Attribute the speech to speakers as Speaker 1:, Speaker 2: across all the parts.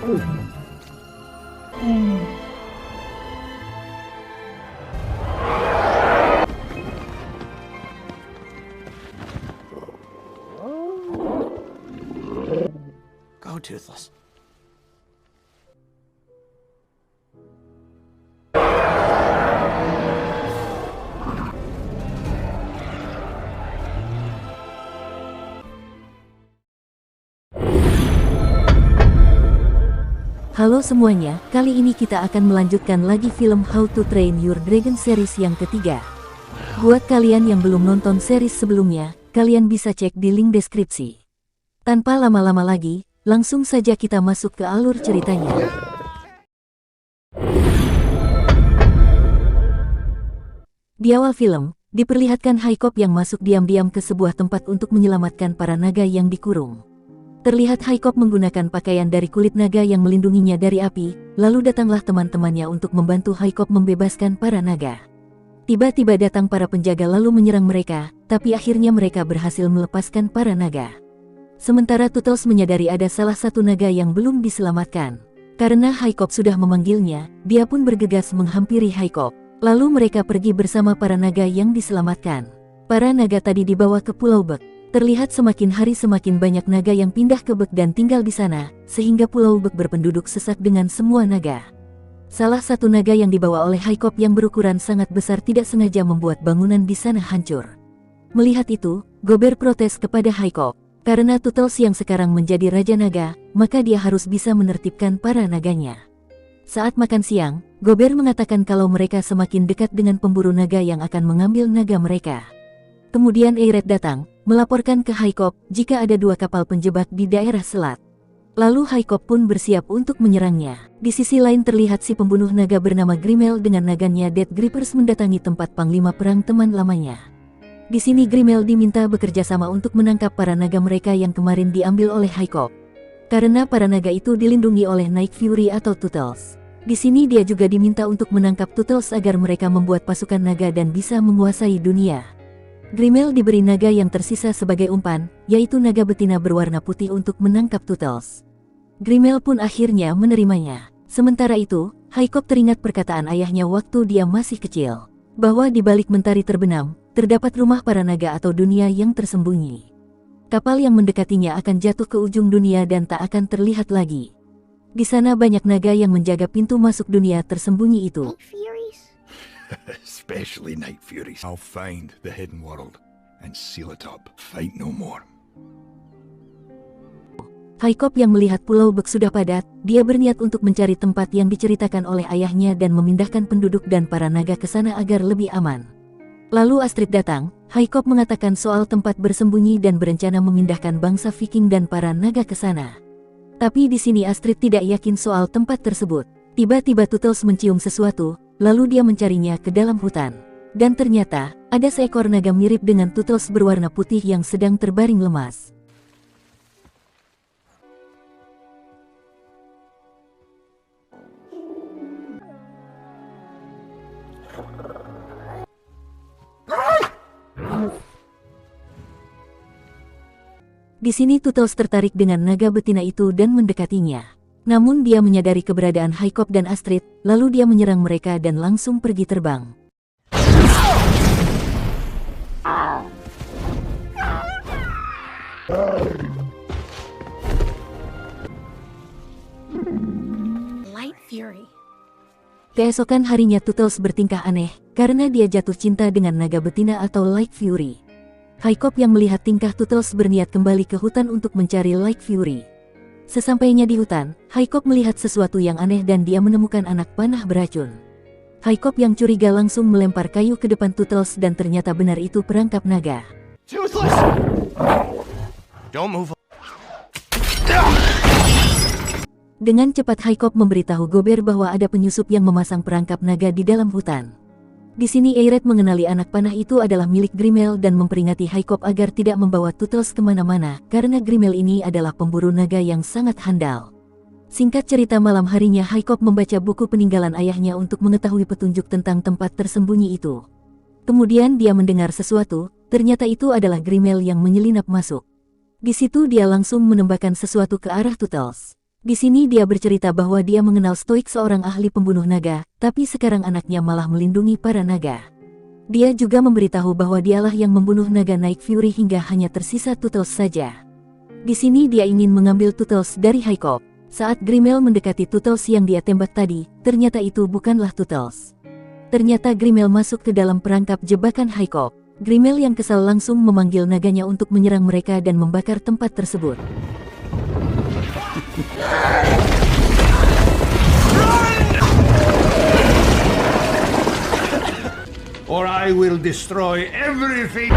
Speaker 1: Go, Toothless.
Speaker 2: Halo semuanya, kali ini kita akan melanjutkan lagi film How to Train Your Dragon series yang ketiga. Buat kalian yang belum nonton series sebelumnya, kalian bisa cek di link deskripsi. Tanpa lama-lama lagi, langsung saja kita masuk ke alur ceritanya. Di awal film, diperlihatkan Haikop yang masuk diam-diam ke sebuah tempat untuk menyelamatkan para naga yang dikurung. Terlihat Haikop menggunakan pakaian dari kulit naga yang melindunginya dari api, lalu datanglah teman-temannya untuk membantu Haikop membebaskan para naga. Tiba-tiba datang para penjaga lalu menyerang mereka, tapi akhirnya mereka berhasil melepaskan para naga. Sementara Toothless menyadari ada salah satu naga yang belum diselamatkan. Karena Haikop sudah memanggilnya, dia pun bergegas menghampiri Haikop. Lalu mereka pergi bersama para naga yang diselamatkan. Para naga tadi dibawa ke Pulau Bek. Terlihat semakin hari semakin banyak naga yang pindah ke Bek dan tinggal di sana, sehingga Pulau Bek berpenduduk sesak dengan semua naga. Salah satu naga yang dibawa oleh Haikop yang berukuran sangat besar tidak sengaja membuat bangunan di sana hancur. Melihat itu, Gober protes kepada Haikop. Karena Toothless yang sekarang menjadi Raja Naga, maka dia harus bisa menertibkan para naganya. Saat makan siang, Gober mengatakan kalau mereka semakin dekat dengan pemburu naga yang akan mengambil naga mereka. Kemudian Eiret datang, melaporkan ke Haikop jika ada 2 kapal penjebak di daerah selat. Lalu Haikop pun bersiap untuk menyerangnya. Di sisi lain terlihat si pembunuh naga bernama Grimel dengan naganya Death Grippers mendatangi tempat panglima perang teman lamanya. Di sini Grimel diminta bekerja sama untuk menangkap para naga mereka yang kemarin diambil oleh Haikop. Karena para naga itu dilindungi oleh Night Fury atau Toothless. Di sini dia juga diminta untuk menangkap Toothless agar mereka membuat pasukan naga dan bisa menguasai dunia. Grimel diberi naga yang tersisa sebagai umpan, yaitu naga betina berwarna putih untuk menangkap Toothless. Grimel pun akhirnya menerimanya. Sementara itu, Haikop teringat perkataan ayahnya waktu dia masih kecil, bahwa di balik mentari terbenam, terdapat rumah para naga atau dunia yang tersembunyi. Kapal yang mendekatinya akan jatuh ke ujung dunia dan tak akan terlihat lagi. Di sana banyak naga yang menjaga pintu masuk dunia tersembunyi itu.
Speaker 3: Especially Night Furies. I'll find the hidden world and seal it up. Fight no more.
Speaker 2: Haikop yang melihat Pulau Bek sudah padat, dia berniat untuk mencari tempat yang diceritakan oleh ayahnya dan memindahkan penduduk dan para naga ke sana agar lebih aman. Lalu Astrid datang, Haikop mengatakan soal tempat bersembunyi dan berencana memindahkan bangsa Viking dan para naga ke sana. Tapi di sini Astrid tidak yakin soal tempat tersebut. Tiba-tiba Toothless mencium sesuatu, lalu dia mencarinya ke dalam hutan. Dan ternyata, ada seekor naga mirip dengan Toothless berwarna putih yang sedang terbaring lemas. Di sini Toothless tertarik dengan naga betina itu dan mendekatinya. Namun dia menyadari keberadaan Haikop dan Astrid, lalu dia menyerang mereka dan langsung pergi terbang.
Speaker 4: Light Fury.
Speaker 2: Keesokan harinya Toothless bertingkah aneh, karena dia jatuh cinta dengan naga betina atau Light Fury. Haikop yang melihat tingkah Toothless berniat kembali ke hutan untuk mencari Light Fury. Sesampainya di hutan, Haikop melihat sesuatu yang aneh dan dia menemukan anak panah beracun. Haikop yang curiga langsung melempar kayu ke depan Toothless dan ternyata benar itu perangkap naga.
Speaker 1: Toothless! Don't move.
Speaker 2: Dengan cepat Haikop memberitahu Gober bahwa ada penyusup yang memasang perangkap naga di dalam hutan. Di sini Eiret mengenali anak panah itu adalah milik Grimel dan memperingati Haikop agar tidak membawa Toothless kemana-mana, karena Grimel ini adalah pemburu naga yang sangat handal. Singkat cerita, malam harinya Haikop membaca buku peninggalan ayahnya untuk mengetahui petunjuk tentang tempat tersembunyi itu. Kemudian dia mendengar sesuatu, ternyata itu adalah Grimel yang menyelinap masuk. Di situ dia langsung menembakkan sesuatu ke arah Toothless. Di sini dia bercerita bahwa dia mengenal Stoik, seorang ahli pembunuh naga, tapi sekarang anaknya malah melindungi para naga. Dia juga memberitahu bahwa dialah yang membunuh naga Night Fury hingga hanya tersisa Tuttles saja. Di sini dia ingin mengambil Tuttles dari Hycop. Saat Grimel mendekati Tuttles yang dia tembak tadi, ternyata itu bukanlah Tuttles. Ternyata Grimel masuk ke dalam perangkap jebakan Hycop. Grimel yang kesal langsung memanggil naganya untuk menyerang mereka dan membakar tempat tersebut.
Speaker 3: Or I will destroy everything.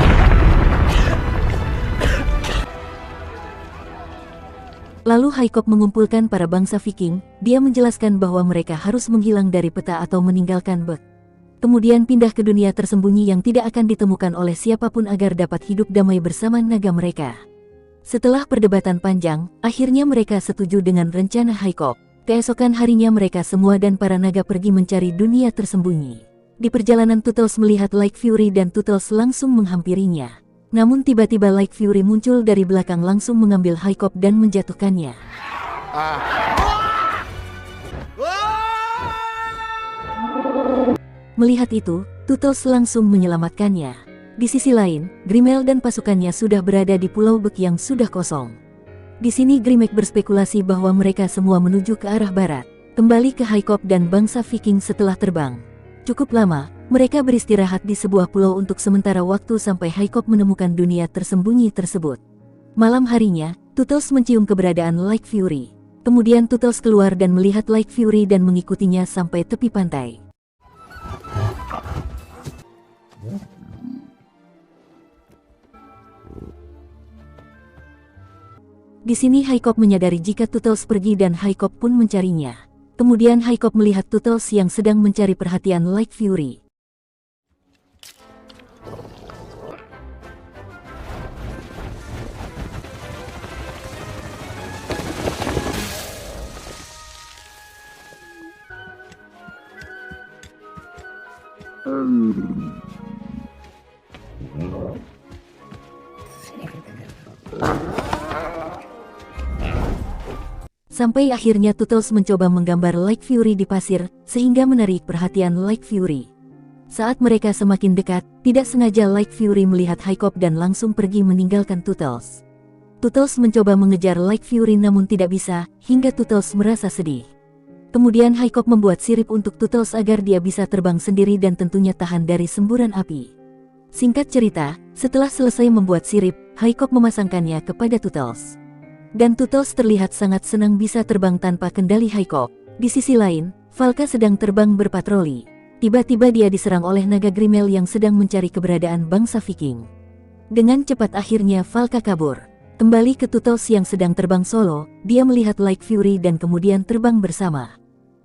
Speaker 2: Lalu Hycop mengumpulkan para bangsa Viking. Dia menjelaskan bahwa mereka harus menghilang dari peta atau meninggalkan Bek. Kemudian pindah ke dunia tersembunyi yang tidak akan ditemukan oleh siapapun agar dapat hidup damai bersama naga mereka. Setelah perdebatan panjang, akhirnya mereka setuju dengan rencana Hycop. Keesokan harinya mereka semua dan para naga pergi mencari dunia tersembunyi. Di perjalanan Tuttles melihat Light Fury dan Tuttles langsung menghampirinya. Namun tiba-tiba Light Fury muncul dari belakang langsung mengambil Hycop dan menjatuhkannya. Melihat itu, Tuttles langsung menyelamatkannya. Di sisi lain, Grimel dan pasukannya sudah berada di Pulau Bek yang sudah kosong. Di sini Grimek berspekulasi bahwa mereka semua menuju ke arah barat, kembali ke Hycop dan bangsa Viking setelah terbang. Cukup lama, mereka beristirahat di sebuah pulau untuk sementara waktu sampai Hycop menemukan dunia tersembunyi tersebut. Malam harinya, Tuttles mencium keberadaan Light Fury. Kemudian Tuttles keluar dan melihat Light Fury dan mengikutinya sampai tepi pantai. Di sini Hycop menyadari jika Tuttles pergi dan Hycop pun mencarinya. Kemudian Hycop melihat Tuttles yang sedang mencari perhatian Light Fury. Sampai akhirnya Tuttles mencoba menggambar Light Fury di pasir, sehingga menarik perhatian Light Fury. Saat mereka semakin dekat, tidak sengaja Light Fury melihat Hycop dan langsung pergi meninggalkan Tuttles. Tuttles mencoba mengejar Light Fury namun tidak bisa, hingga Tuttles merasa sedih. Kemudian Hycop membuat sirip untuk Tuttles agar dia bisa terbang sendiri dan tentunya tahan dari semburan api. Singkat cerita, setelah selesai membuat sirip, Hycop memasangkannya kepada Tuttles. Dan Tuttles terlihat sangat senang bisa terbang tanpa kendali Hycop. Di sisi lain, Valka sedang terbang berpatroli. Tiba-tiba dia diserang oleh naga Grimel yang sedang mencari keberadaan bangsa Viking. Dengan cepat akhirnya Valka kabur. Kembali ke Tuttles yang sedang terbang solo, dia melihat Light Fury dan kemudian terbang bersama.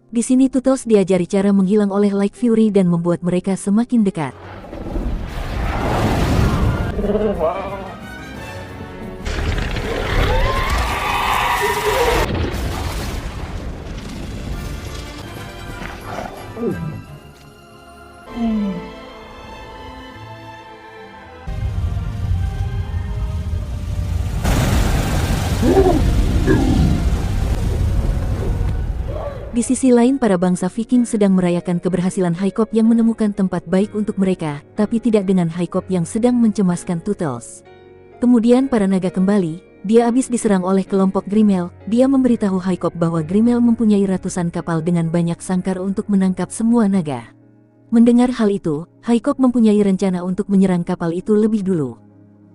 Speaker 2: Di sini Tuttles diajari cara menghilang oleh Light Fury dan membuat mereka semakin dekat. Di sisi lain para bangsa Viking sedang merayakan keberhasilan Hycop yang menemukan tempat baik untuk mereka, tapi tidak dengan Hycop yang sedang mencemaskan Tuttles. Kemudian para naga kembali, dia habis diserang oleh kelompok Grimel. Dia memberitahu Hycop bahwa Grimel mempunyai ratusan kapal dengan banyak sangkar untuk menangkap semua naga. Mendengar hal itu, Hycop mempunyai rencana untuk menyerang kapal itu lebih dulu.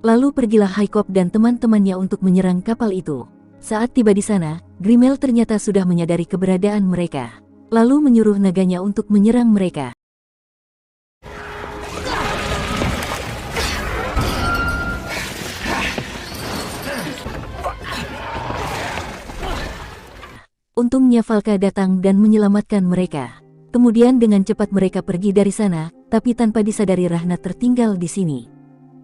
Speaker 2: Lalu pergilah Hycop dan teman-temannya untuk menyerang kapal itu. Saat tiba di sana, Grimel ternyata sudah menyadari keberadaan mereka. Lalu menyuruh naganya untuk menyerang mereka. Untungnya Valka datang dan menyelamatkan mereka. Kemudian dengan cepat mereka pergi dari sana, tapi tanpa disadari Rahna tertinggal di sini.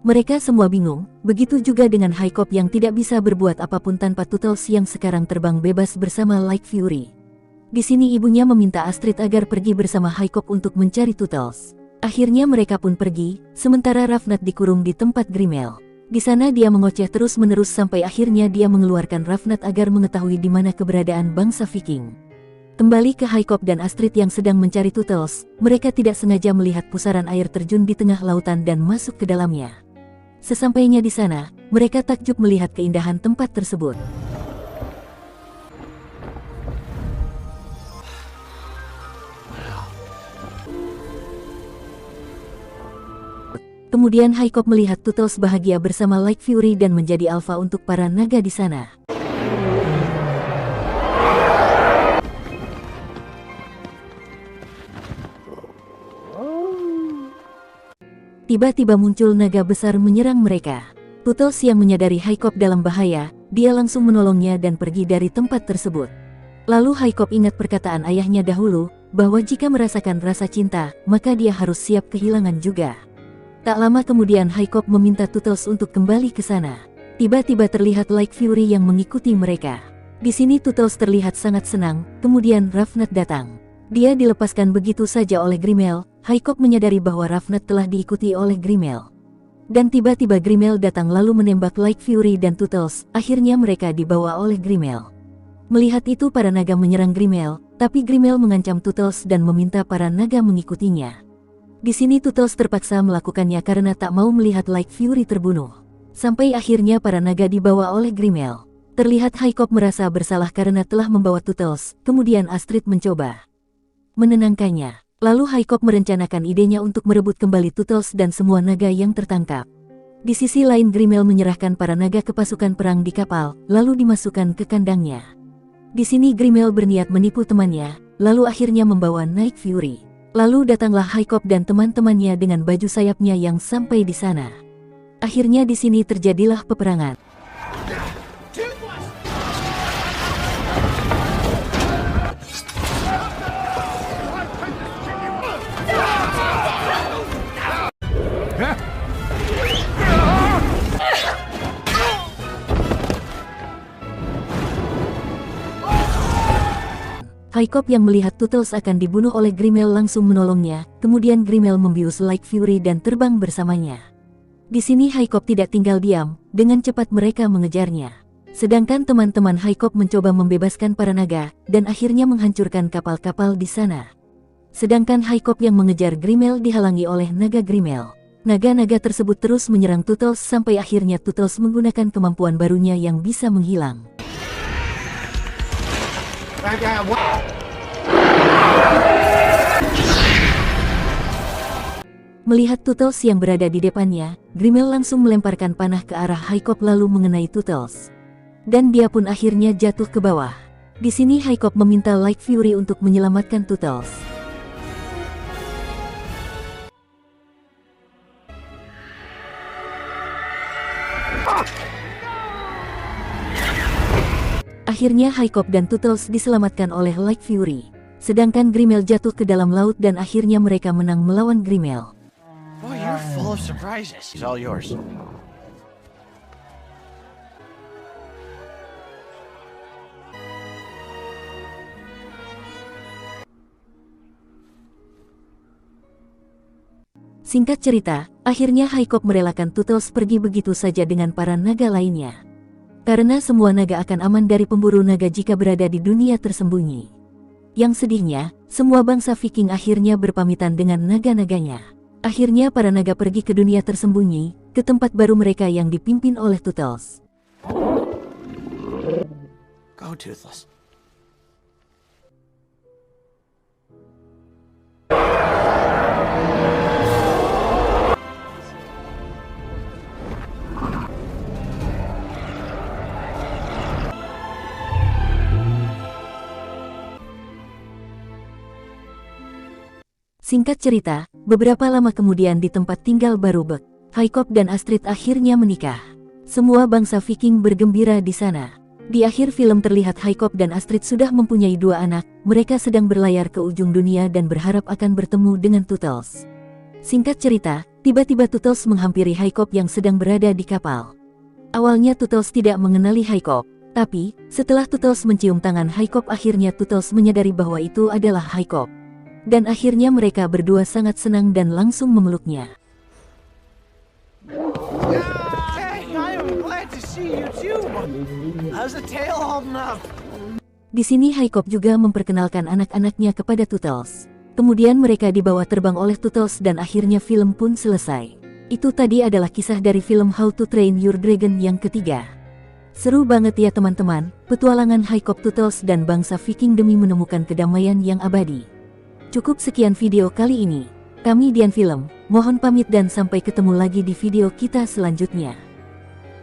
Speaker 2: Mereka semua bingung, begitu juga dengan Hycop yang tidak bisa berbuat apapun tanpa Tuttles yang sekarang terbang bebas bersama Light Fury. Di sini ibunya meminta Astrid agar pergi bersama Hycop untuk mencari Tuttles. Akhirnya mereka pun pergi, sementara Ravnat dikurung di tempat Grimel. Di sana dia mengoceh terus-menerus sampai akhirnya dia mengeluarkan Ravnat agar mengetahui di mana keberadaan bangsa Viking. Kembali ke Haikop dan Astrid yang sedang mencari Tuttles, mereka tidak sengaja melihat pusaran air terjun di tengah lautan dan masuk ke dalamnya. Sesampainya di sana, mereka takjub melihat keindahan tempat tersebut. Kemudian Haikop melihat Tuttles bahagia bersama Lake Fury dan menjadi alfa untuk para naga di sana. Tiba-tiba muncul naga besar menyerang mereka. Tuttles yang menyadari Haikop dalam bahaya, dia langsung menolongnya dan pergi dari tempat tersebut. Lalu Haikop ingat perkataan ayahnya dahulu, bahwa jika merasakan rasa cinta, maka dia harus siap kehilangan juga. Tak lama kemudian Haikop meminta Tuttles untuk kembali ke sana. Tiba-tiba terlihat Lake Fury yang mengikuti mereka. Di sini Tuttles terlihat sangat senang, kemudian Ravnat datang. Dia dilepaskan begitu saja oleh Grimel. Haikop menyadari bahwa Ravnat telah diikuti oleh Grimel. Dan tiba-tiba Grimel datang lalu menembak Lake Fury dan Tuttles, akhirnya mereka dibawa oleh Grimel. Melihat itu para naga menyerang Grimel, tapi Grimel mengancam Tuttles dan meminta para naga mengikutinya. Di sini Tuttles terpaksa melakukannya karena tak mau melihat Lake Fury terbunuh. Sampai akhirnya para naga dibawa oleh Grimel. Terlihat Haikop merasa bersalah karena telah membawa Tuttles, kemudian Astrid mencoba menenangkannya. Lalu Haikop merencanakan idenya untuk merebut kembali Tuttles dan semua naga yang tertangkap. Di sisi lain Grimel menyerahkan para naga ke pasukan perang di kapal, lalu dimasukkan ke kandangnya. Di sini Grimel berniat menipu temannya, lalu akhirnya membawa Lake Fury. Lalu datanglah Haikop dan teman-temannya dengan baju sayapnya yang sampai di sana. Akhirnya di sini terjadilah peperangan. Haikop yang melihat Tuttles akan dibunuh oleh Grimel langsung menolongnya, kemudian Grimel membius Lake Fury dan terbang bersamanya. Di sini Haikop tidak tinggal diam, dengan cepat mereka mengejarnya. Sedangkan teman-teman Haikop mencoba membebaskan para naga, dan akhirnya menghancurkan kapal-kapal di sana. Sedangkan Haikop yang mengejar Grimel dihalangi oleh naga Grimel. Naga-naga tersebut terus menyerang Tuttles sampai akhirnya Tuttles menggunakan kemampuan barunya yang bisa menghilang. Melihat Tuttles yang berada di depannya, Grimel langsung melemparkan panah ke arah Haikop lalu mengenai Tuttles. Dan dia pun akhirnya jatuh ke bawah. Di sini Haikop meminta Lake Fury untuk menyelamatkan Tuttles. Akhirnya Haikop dan Tuttles diselamatkan oleh Lake Fury. Sedangkan Grimel jatuh ke dalam laut dan akhirnya mereka menang melawan Grimel.
Speaker 1: Boy, you're full of surprises. It's all yours.
Speaker 2: Singkat cerita, akhirnya Haikop merelakan Tuttles pergi begitu saja dengan para naga lainnya. Karena semua naga akan aman dari pemburu naga jika berada di dunia tersembunyi. Yang sedihnya, semua bangsa Viking akhirnya berpamitan dengan naga-naganya. Akhirnya para naga pergi ke dunia tersembunyi, ke tempat baru mereka yang dipimpin oleh Tuttles.
Speaker 1: Go, Toothless.
Speaker 2: Singkat cerita, beberapa lama kemudian di tempat tinggal baru Bek, Haikop dan Astrid akhirnya menikah. Semua bangsa Viking bergembira di sana. Di akhir film terlihat Haikop dan Astrid sudah mempunyai 2 anak, mereka sedang berlayar ke ujung dunia dan berharap akan bertemu dengan Tuttles. Singkat cerita, tiba-tiba Tuttles menghampiri Haikop yang sedang berada di kapal. Awalnya Tuttles tidak mengenali Haikop, tapi setelah Tuttles mencium tangan Haikop akhirnya Tuttles menyadari bahwa itu adalah Haikop. Dan akhirnya mereka berdua sangat senang dan langsung memeluknya.
Speaker 1: Hey! you too. How's the tail holding up?
Speaker 2: Di sini Haikop juga memperkenalkan anak-anaknya kepada Tootles. Kemudian mereka dibawa terbang oleh Tootles dan akhirnya film pun selesai. Itu tadi adalah kisah dari film How to Train Your Dragon yang ketiga. Seru banget ya teman-teman, petualangan Haikop, Tootles dan bangsa Viking demi menemukan kedamaian yang abadi. Cukup sekian video kali ini. Kami Dian Film, mohon pamit dan sampai ketemu lagi di video kita selanjutnya.